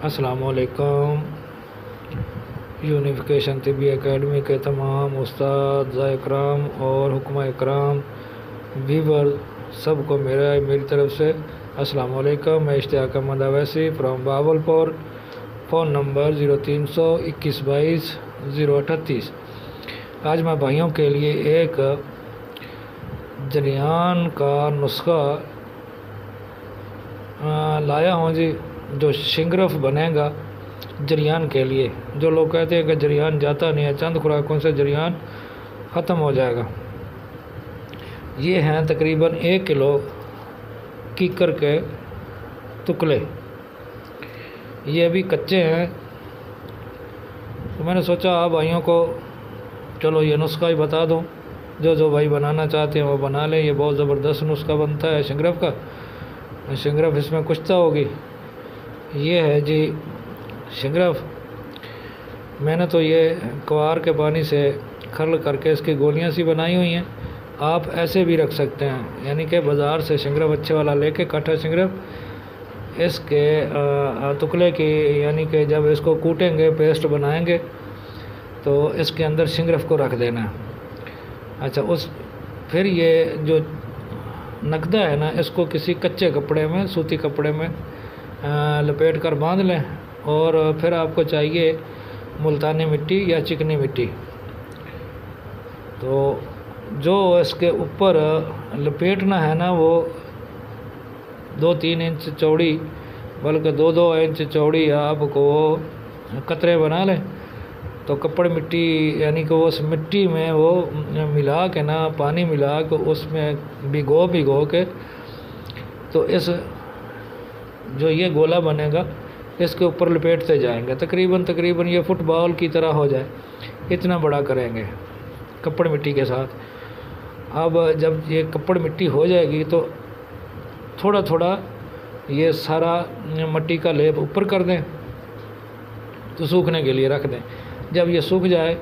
अस्सलामुअलैकुम। Unification तिब्बी academy के तमाम उस्ताद इकराम और हुक्मा इकराम व्यूवर सबको मेरी तरफ से अस्सलामुअलैकुम। मैं Ishtiaq Ahmed Owaisi from Bahawalpur. Phone number 0300 21 22 038। आज मैं भाइयों के लिए एक जरियान का नुस्खा लाया हूँ जी, जो शिंगरफ बनेगा जरियान के लिए। जो लोग कहते हैं कि जरियान जाता नहीं है, चंद खुराकों से जरियान ख़त्म हो जाएगा। ये हैं तकरीबन 1 किलो कीकर के टुकड़े। ये अभी कच्चे हैं, तो मैंने सोचा आप भाइयों को चलो ये नुस्खा ही बता दूं। जो भाई बनाना चाहते हैं वो बना लें। ये बहुत ज़बरदस्त नुस्खा बनता है शिंगरफ का। शिंगरफ इसमें कुश्ता होगी। ये है जी शिंगरफ। मैंने तो ये क्वार के पानी से खरल करके इसकी गोलियां सी बनाई हुई हैं। आप ऐसे भी रख सकते हैं, यानी कि बाज़ार से शिंगरफ अच्छे वाला लेके काठा शिंगरफ इसके टुकड़े की, यानी कि जब इसको कूटेंगे पेस्ट बनाएंगे तो इसके अंदर शिंगरफ को रख देना है। अच्छा, फिर ये जो नकदा है ना, इसको किसी कच्चे कपड़े में, सूती कपड़े में लपेट कर बांध लें। और फिर आपको चाहिए मुल्तानी मिट्टी या चिकनी मिट्टी। तो जो इसके ऊपर लपेटना है ना, वो 2-3 इंच चौड़ी, बल्कि 2-2 इंच चौड़ी आपको कतरे बना लें। तो कपड़ मिट्टी, यानी कि उस मिट्टी में वो मिला के ना, पानी मिला के उसमें भिगो के, तो इस जो ये गोला बनेगा इसके ऊपर लपेटते जाएंगे। तकरीबन ये फुटबॉल की तरह हो जाए, इतना बड़ा करेंगे कपड़ मिट्टी के साथ। अब जब ये कपड़ मिट्टी हो जाएगी तो थोड़ा थोड़ा ये सारा मिट्टी का लेप ऊपर कर दें, तो सूखने के लिए रख दें। जब ये सूख जाए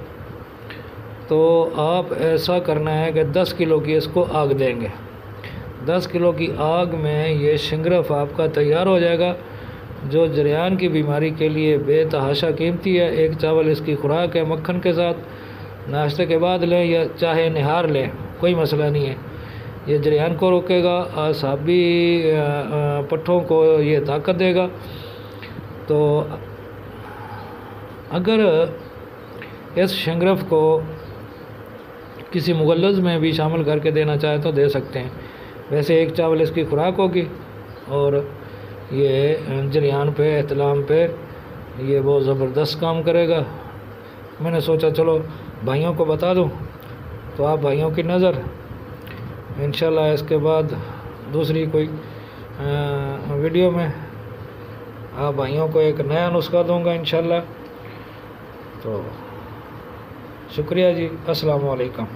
तो आप ऐसा करना है कि 10 किलो की इसको आग देंगे। 10 किलो की आग में ये शिंगरफ आपका तैयार हो जाएगा, जो जरियान की बीमारी के लिए बेतहाशा कीमती है। एक चावल इसकी खुराक है, मक्खन के साथ नाश्ते के बाद लें या चाहे निहार लें, कोई मसला नहीं है। ये जरियान को रोकेगा, आसाबी पट्ठों को ये ताकत देगा। तो अगर इस शिंगरफ को किसी मुगल्लज़ में भी शामिल करके देना चाहे तो दे सकते हैं। वैसे एक चावल इसकी खुराक होगी और ये जरियान पे, एहतलाम पे ये बहुत ज़बरदस्त काम करेगा। मैंने सोचा चलो भाइयों को बता दूं, तो आप भाइयों की नज़र इंशाल्लाह इसके बाद दूसरी कोई वीडियो में आप भाइयों को एक नया नुस्खा दूंगा इंशाल्लाह। तो शुक्रिया जी, अस्सलाम वालेकुम।